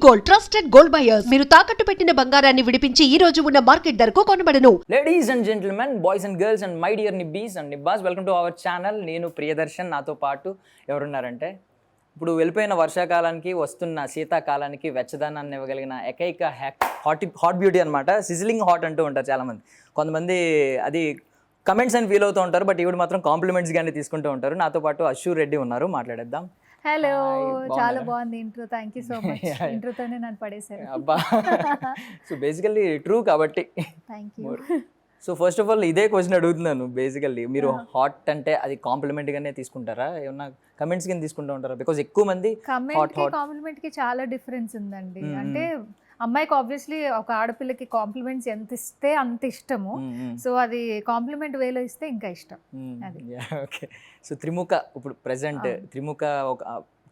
Gold, trusted gold buyers. మీరు తాకట్టు పెట్టిన బంగారాన్ని విడిపించి ఈ రోజు ఉన్న మార్కెట్ ధరకు కొనబడను. Ladies and gentlemen, boys and girls and my dear nibbies and nibbas, welcome to our channel. నేను ప్రియదర్శన్. నాతో పాటు ఎవరున్నారంటే, ఇప్పుడు వెళ్ళిపోయిన వర్షాకాలానికి వస్తున్న శీతాకాలానికి వెచ్చదనాన్ని ఇవ్వగలిగిన ఏకైక హాట్ బ్యూటీ అనమాట. సిజిలింగ్ హాట్ అంటూ ఉంటారు చాలామంది. కొంతమంది అది కమెంట్స్ అని ఫీల్ అవుతూ ఉంటారు, బట్ ఈవిడ మాత్రం కాంప్లిమెంట్స్ గానే తీసుకుంటూ ఉంటారు. నాతో పాటు అశు రెడ్డి ఉన్నారు, మాట్లాడేద్దాం. హలో, చాలా బాగుంది intro. Thank you so much. ఇంట్రోతోనే నన్ను పడేశారు. అబ్బా, సో బేసికల్లీ ట్రూ కాబట్టి thank you. So first of all ఇదే క్వశ్చన్ అడుగుతున్నాను. బేసికల్లీ మీరు హాట్ అంటే అది కాంప్లిమెంట్ గానే తీసుకుంటారా, ఏమన్నా కమెంట్స్ కింద తీసుకుంటూ ఉంటారా? బికాజ్ ఎక్కువ మంది కాంప్లిమెంట్ కి చాలా డిఫరెన్స్ ఉందండి. అంటే అమ్మాయికి ఆబ్వియస్లీ ఒక ఆడపిల్లకి కాంప్లిమెంట్స్ ఎంత ఇస్తే అంత ఇష్టము. సో అది కాంప్లిమెంట్ వేలో ఇస్తే ఇంకా ఇష్టం. అది ఓకే. సో త్రిముఖ ఇప్పుడు ప్రెసెంట్ త్రిముఖ ఒక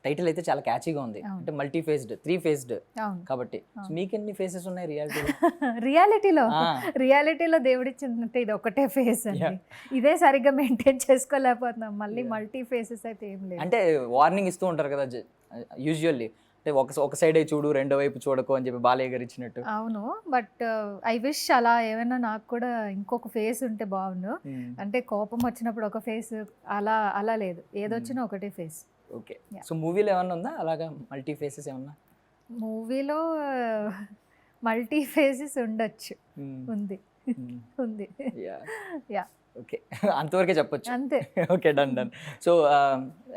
టైటిల్ అయితే చాలా క్యాచీగా ఉంది. అంటే మల్టీ ఫేస్డ్, 3 ఫేస్డ్ కాబట్టి మీకు ఎన్ని ఫేసెస్ ఉన్నాయి రియాలిటీలో దేవుడిచ్చినట్టు ఇది ఒకటే ఫేస్ అండి. ఇదే సరిగ్గా మెయింటైన్ చేసుకోలేకపోతున్నాం. మళ్ళీ మల్టీ ఫేసెస్ అయితే ఏం లేదు. అంటే వార్నింగ్ ఇస్తూ ఉంటారు కదా యూజువల్లీ, ఒక సైడ్ చూడు, రెండో వైపు చూడకు అని చెప్పి బాలయ్య గారు ఇచ్చినట్టు. అవును, బట్ ఐ విష్ అలా ఏమైనా నాకు కూడా ఇంకొక ఫేస్ ఉంటే బాగుండు. అంటే కోపం వచ్చినప్పుడు ఒక ఫేస్, అలా లేదు, ఏదొచ్చినా ఒకటే ఫేస్. ఓకే. సో మూవీలో ఏమన్నా ఉందా అలాగా మల్టీ ఫేసెస్ ఏమన్నా? మూవీలో మల్టీ ఫేసెస్ ఉండొచ్చు. ఉంది. యా, ఓకే, అంతవరకే చెప్పొచ్చు. అంతే. Okay, done. సో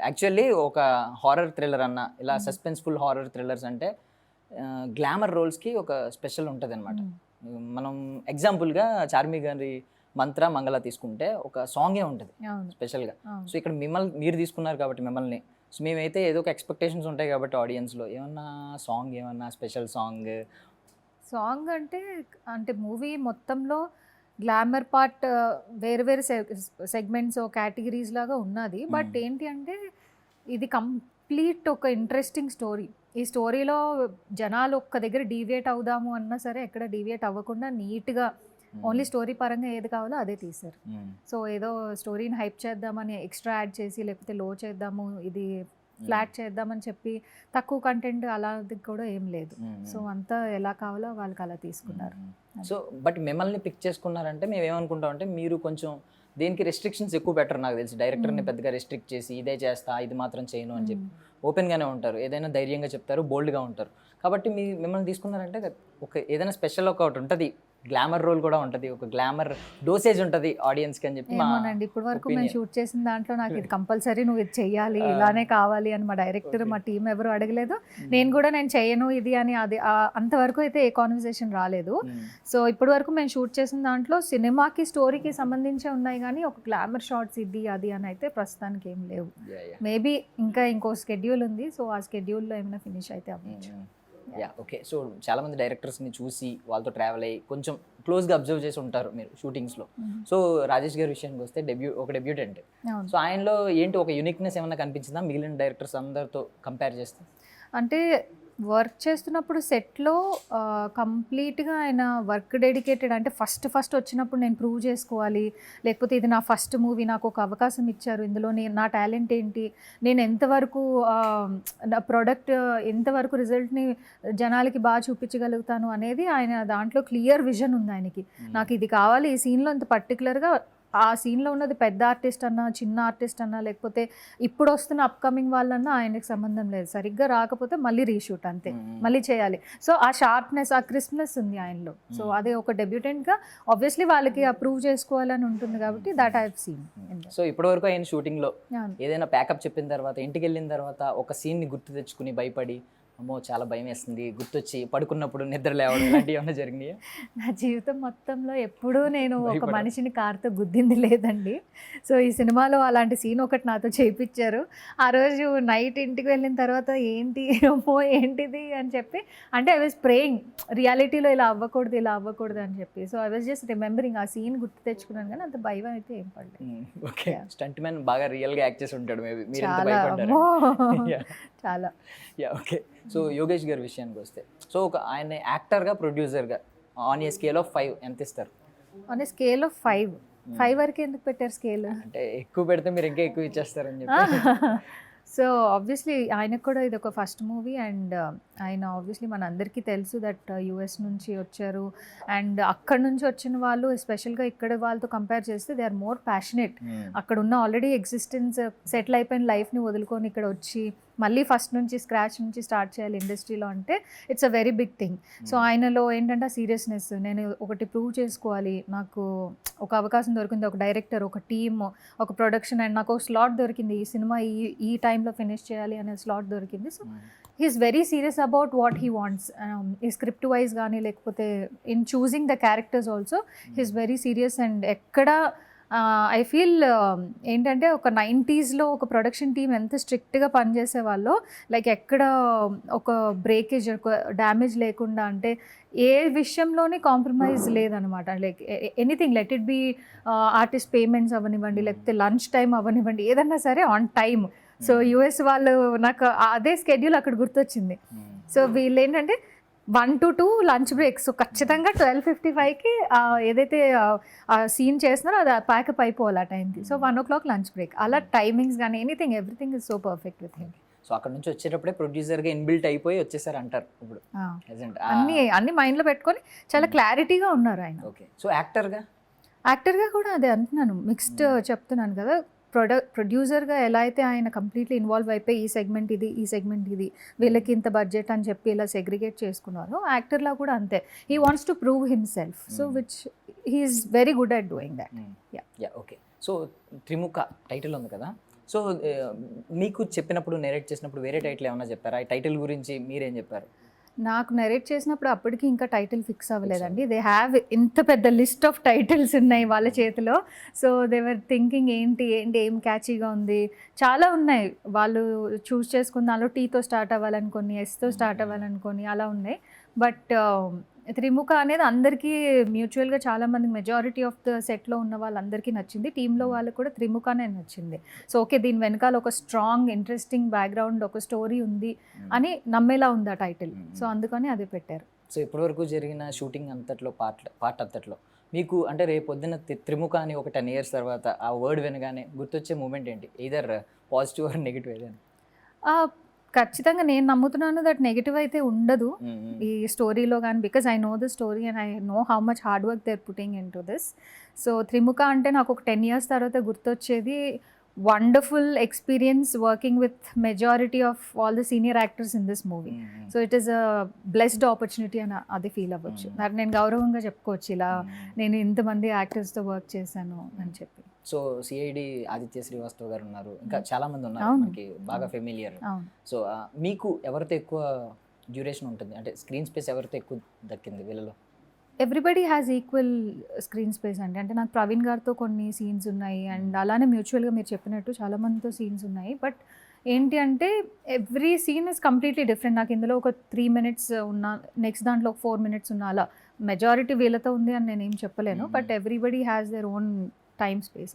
యాక్చువల్లీ ఒక హారర్ థ్రిల్లర్ అన్న, ఇలా సస్పెన్స్ఫుల్ హారర్ థ్రిల్లర్స్ అంటే గ్లామర్ రోల్స్కి ఒక స్పెషల్ ఉంటుంది అనమాట. మనం ఎగ్జాంపుల్గా చార్మి గారి మంత్ర మంగళ తీసుకుంటే ఒక సాంగే ఉంటుంది స్పెషల్గా. సో ఇక్కడ మీరు తీసుకున్నారు కాబట్టి మిమ్మల్ని, సో మేమైతే ఏదో ఒక ఎక్స్పెక్టేషన్స్ ఉంటాయి కాబట్టి ఆడియన్స్లో ఏమన్నా సాంగ్, ఏమన్నా స్పెషల్ సాంగ్ అంటే మూవీ మొత్తంలో గ్లామర్ పార్ట్ వేరే వేరే సెగ్మెంట్స్ కేటగిరీస్ లాగా ఉన్నది. బట్ ఏంటి అంటే ఇది కంప్లీట్ ఒక ఇంట్రెస్టింగ్ స్టోరీ. ఈ స్టోరీలో జనాలు ఒక్క దగ్గర డీవియేట్ అవుదాము అన్నా సరే ఎక్కడ డీవియేట్ అవ్వకుండా నీట్గా ఓన్లీ స్టోరీ పరంగా ఏది కావాలో అదే తీశారు. సో ఏదో స్టోరీని హైప్ చేద్దామని ఎక్స్ట్రా యాడ్ చేసి, లేకపోతే లో చేద్దాము, ఇది ఫ్లాట్ చేద్దామని చెప్పి తక్కువ కంటెంట్ అలాంటి కూడా ఏం లేదు. సో అంతా ఎలా కావాలో వాళ్ళకి అలా తీసుకున్నారు. సో బట్ మిమ్మల్ని పిక్ చేసుకున్నారంటే మేము ఏమనుకుంటాం అంటే, మీరు కొంచెం దేనికి రెస్ట్రిక్షన్స్ ఎక్కువ పెట్టరు నాకు తెలిసి. డైరెక్టర్ని పెద్దగా రెస్ట్రిక్ట్ చేసి ఇదే చేస్తా, ఇది మాత్రం చేయను అని చెప్పి ఓపెన్గానే ఉంటారు. ఏదైనా ధైర్యంగా చెప్తారు, బోల్డ్గా ఉంటారు. కాబట్టి మిమ్మల్ని తీసుకున్నారంటే ఒక ఏదైనా స్పెషల్ ఒకటి ఉంటుంది, గ్లామర్ రోల్ కూడా ఉంటుంది, ఒక గ్లామర్ డోసేజ్ ఉంటుంది ఆడియన్స్కి అని చెప్పి. అవునండి, ఇప్పటి వరకు మేము షూట్ చేసిన దాంట్లో నాకు ఇది కంపల్సరీ నువ్వు ఇది చెయ్యాలి, ఇలానే కావాలి అని మా డైరెక్టర్, మా టీం ఎవరు అడగలేదు. నేను చేయను ఇది అని, అది అంతవరకు అయితే ఏ కాన్వర్సేషన్ రాలేదు. సో ఇప్పటి వరకు మేము షూట్ చేసిన దాంట్లో సినిమాకి స్టోరీకి సంబంధించే ఉన్నాయి, కానీ ఒక గ్లామర్ షార్ట్స్ ఇది అది అని అయితే ప్రస్తుతానికి ఏం లేవు. మేబీ ఇంకో స్కెడ్యూల్ ఉంది. సో ఆ స్కెడ్యూల్లో ఏమైనా ఫినిష్ అయితే అవ్వచ్చు. ఓకే. సో చాలా మంది డైరెక్టర్స్ని చూసి వాళ్ళతో ట్రావెల్ అయ్యి కొంచెం క్లోజ్గా అబ్జర్వ్ చేసి ఉంటారు మీరు షూటింగ్స్లో. సో రాజేష్ గారి విషయానికి వస్తే ఒక డెబ్యూటెంట్. సో ఆయనలో ఏంటి ఒక యూనిక్నెస్ ఏమన్నా కనిపించిందా మిగిలిన డైరెక్టర్స్ అందరితో కంపేర్ చేస్తే? అంటే వర్క్ చేస్తున్నప్పుడు సెట్లో కంప్లీట్గా ఆయన వర్క్ డెడికేటెడ్. అంటే ఫస్ట్ వచ్చినప్పుడు నేను ప్రూవ్ చేసుకోవాలి, లేకపోతే ఇది నా ఫస్ట్ మూవీ, నాకు ఒక అవకాశం ఇచ్చారు, ఇందులో నా టాలెంట్ ఏంటి, నేను ఎంతవరకు నా ప్రోడక్ట్ ఎంతవరకు రిజల్ట్ని జనాలకి బాగా చూపించగలుగుతాను అనేది ఆయన దాంట్లో క్లియర్ విజన్ ఉంది ఆయనకి. నాకు ఇది కావాలి, ఈ సీన్లో ఇంత పర్టికులర్గా, ఆ సీన్లో ఉన్నది పెద్ద ఆర్టిస్ట్ అన్నా చిన్న ఆర్టిస్ట్ అన్నా లేకపోతే ఇప్పుడు వస్తున్న అప్కమింగ్ వాళ్ళన్నా ఆయనకి సంబంధం లేదు. సరిగ్గా రాకపోతే మళ్ళీ రీషూట్, అంతే, మళ్ళీ చేయాలి. సో ఆ షార్ప్నెస్, ఆ క్రిస్ప్నెస్ ఉంది ఆయనలో. సో అదే ఒక డెబ్యూటెంట్గా ఆబ్వియస్లీ వాళ్ళకి అప్రూవ్ చేసుకోవాలని ఉంటుంది కాబట్టి that I have seen. So ఇప్పటి వరకు ఆయన షూటింగ్లో ఏదైనా ప్యాకప్ చెప్పిన తర్వాత, ఇంటికి వెళ్ళిన తర్వాత ఒక సీన్ని గుర్తు తెచ్చుకుని భయపడి, అమ్మో చాలా భయం వేస్తుంది, గుర్తొచ్చి పడుకున్నప్పుడు నిద్ర లేవడం, ఇలాంటివి ఏమైనా జరిగినాయా? నా జీవితం మొత్తంలో ఎప్పుడూ నేను ఒక మనిషిని కార్తో గుద్దింది లేదండి. సో ఈ సినిమాలో అలాంటి సీన్ ఒకటి నాతో చేయించారు. ఆ రోజు నైట్ ఇంటికి వెళ్ళిన తర్వాత ఏంటిది అని చెప్పి, అంటే ఐ వాజ్ ప్రేయింగ్ రియాలిటీలో ఇలా అవ్వకూడదు అని చెప్పి. So I was just remembering, ఆ సీన్ గుర్తు తెచ్చుకున్నాను, కానీ అంత భయం అయితే ఏం పడలేదు. ఓకే. స్టంట్ మ్యాన్ బాగా రియల్గా యాక్ట్ చేసి ఉంటాడు మేబీ, మీరు చాలా. ఓకే. సో యోగేష్ గారి విషయానికి వస్తే, సో ఒక ఆయన యాక్టర్గా, ప్రొడ్యూసర్గా ఆన్ ఏ స్కేల్ ఆఫ్ 5 ఎంత ఇస్తారు? ఆన్ ఏ స్కేల్ ఆఫ్ 5 వరకు ఎందుకు పెట్టారు స్కేల్? అంటే ఎక్కువ పెడితే మీరు ఇంకా ఎక్కువ ఇచ్చేస్తారని చెప్పి. సో ఆబ్వియస్లీ ఆయనకు కూడా ఇది ఒక ఫస్ట్ మూవీ అండ్ ఆయన ఆబ్వియస్లీ మన అందరికీ తెలుసు దట్ యుఎస్ నుంచి వచ్చారు అండ్ అక్కడ నుంచి వచ్చిన వాళ్ళు ఎస్పెషల్గా ఇక్కడ వాళ్ళతో కంపేర్ చేస్తే దే ఆర్ మోర్ ప్యాషనెట్. అక్కడ ఉన్న ఆల్రెడీ ఎగ్జిస్టెన్స్ సెటిల్ అయిపోయిన లైఫ్ని వదులుకొని ఇక్కడ వచ్చి మళ్ళీ ఫస్ట్ నుంచి స్క్రాచ్ నుంచి స్టార్ట్ చేయాలి ఇండస్ట్రీలో అంటే it's a very big thing. So ఆయనలో ఏంటంటే సీరియస్నెస్, నేను ఒకటి ప్రూవ్ చేసుకోవాలి, నాకు ఒక అవకాశం దొరికింది, ఒక డైరెక్టర్, ఒక టీమ్, ఒక ప్రొడక్షన్ అండ్ నాకు ఒక స్లాట్ దొరికింది, ఈ సినిమా ఈ టైంలో ఫినిష్ చేయాలి అనే స్లాట్ దొరికింది. So he's very serious about what he wants. ఈ స్క్రిప్ట్ వైజ్ కానీ లేకపోతే in choosing the characters also he's very serious. And ఎక్కడ ఐ ఫీల్ ఏంటంటే ఒక 90sలో ఒక ప్రొడక్షన్ టీమ్ ఎంత స్ట్రిక్ట్గా పనిచేసే వాళ్ళు, లైక్ ఎక్కడ ఒక బ్రేకేజ్, ఒక డ్యామేజ్ లేకుండా, అంటే ఏ విషయంలోనే కాంప్రమైజ్ లేదనమాట. Like anything, let it be artist payments అవనివ్వండి, లేకపోతే లంచ్ టైం అవనివ్వండి, ఏదన్నా సరే ఆన్ టైమ్. సో యుఎస్ వాళ్ళు, నాకు అదే స్కెడ్యూల్ అక్కడ గుర్తొచ్చింది. సో వీళ్ళు ఏంటంటే 1 to 2 లంచ్ బ్రేక్. సో ఖచ్చితంగా 12:55కి ఏదైతే సీన్ చేస్తున్నారో అది ప్యాకప్ అయిపోవాలి ఆ టైంకి. So 1 o'clock lunch break. అలా టైమింగ్స్ కానీ anything, everything is so perfect with him. So అక్కడ నుంచి వచ్చేటప్పుడే ప్రొడ్యూసర్గా ఇన్బిల్ట్ అయిపోయి వచ్చేసారు అంటారు ఇప్పుడు. అన్ని మైండ్లో పెట్టుకొని చాలా క్లారిటీగా ఉన్నారు ఆయన. ఓకే. సో యాక్టర్గా కూడా అదే అంటున్నాను, మిక్స్డ్ చెప్తున్నాను కదా. ప్రొడ్యూసర్గా ఎలా అయితే ఆయన కంప్లీట్లీ ఇన్వాల్వ్ అయిపోయి ఈ సెగ్మెంట్ ఇది, వీళ్ళకి ఇంత బడ్జెట్ అని చెప్పి ఇలా సెగ్రిగేట్ చేసుకున్నారు, యాక్టర్లా కూడా అంతే. He wants to prove himself. So which he is very good at doing that. Yeah okay. So Trimukha title ఉంది కదా, సో మీకు చెప్పినప్పుడు నేరేట్ చేసినప్పుడు వేరే టైటిల్ ఏమన్నా చెప్పారా? ఈ టైటిల్ గురించి మీరేం చెప్పారు? నాకు నెరేట్ చేసినప్పుడు అప్పటికి ఇంకా టైటిల్ ఫిక్స్ అవ్వలేదండి. దే హ్యావ్ ఇంత పెద్ద లిస్ట్ ఆఫ్ టైటిల్స్ ఉన్నాయి వాళ్ళ చేతిలో. సో దే వర్ థింకింగ్ ఏం క్యాచీగా ఉంది, చాలా ఉన్నాయి వాళ్ళు చూస్ చేసుకున్న. దానిలో టీతో స్టార్ట్ అవ్వాలనుకొని, ఎస్తో స్టార్ట్ అవ్వాలనుకొని అలా ఉన్నాయి. బట్ త్రిముఖ అనేది అందరికీ మ్యూచువల్గా చాలామంది, మెజారిటీ ఆఫ్ ద సెట్లో ఉన్న వాళ్ళందరికీ నచ్చింది. టీంలో వాళ్ళకి కూడా త్రిముఖనే నచ్చింది. సో ఓకే, దీని వెనకాల ఒక స్ట్రాంగ్ ఇంట్రెస్టింగ్ బ్యాక్గ్రౌండ్, ఒక స్టోరీ ఉంది అని నమ్మేలా ఉంది ఆ టైటిల్. సో అందుకని అదే పెట్టారు. సో ఇప్పటివరకు జరిగిన షూటింగ్ అంతట్లో పార్ట్ అంతట్లో మీకు అంటే రేపు పొద్దున్న త్రిముఖ అని ఒక 10 years తర్వాత ఆ వర్డ్ వినగానే గుర్తొచ్చే మూమెంట్ ఏంటి? ఎయిదర్ పాజిటివ్ ఆర్ నెగిటివ్ ఏదైనా? ఖచ్చితంగా నేను నమ్ముతున్నాను దట్ నెగిటివ్ అయితే ఉండదు ఈ స్టోరీలో కానీ, because I know the story and I know how much hard work they are putting in to this. So Trimukha అంటే నాకు ఒక 10 years తర్వాత గుర్తొచ్చేది wonderful experience working with majority of all the senior actors in this movie. So it is a blessed opportunity అని అది feel అవ్వచ్చు. నాకు నేను గౌరవంగా చెప్పుకోవచ్చు, ఇలా నేను ఇంతమంది యాక్టర్స్తో వర్క్ చేశాను అని చెప్పి. సో సిఐడి ఆదిత్య శ్రీవాస్తవ్ గారు ఉన్నారు, ఇంకా చాలా మంది ఉన్నారు మనకి బాగా ఫెమిలియర్. సో మీకు ఎవరితో ఎక్కువ డ్యూరేషన్ ఉంటుంది, అంటే స్క్రీన్ స్పేస్ ఎవరితో ఎక్కువ దక్కింది వీళ్ళలో? Everybody has equal screen space అండి. అంటే నాకు ప్రవీణ్ గారితో కొన్ని సీన్స్ ఉన్నాయి అండ్ అలానే మ్యూచువల్గా మీరు చెప్పినట్టు చాలా మందితో సీన్స్ ఉన్నాయి. బట్ ఏంటి అంటే every scene is completely different. నాకు ఇందులో ఒక 3 minutes ఉన్నా, నెక్స్ట్ దాంట్లో ఒక 4 minutes ఉన్నా, అలా మెజారిటీ వీళ్ళతో ఉంది అని నేను ఏం చెప్పలేను. But everybody has their own time space.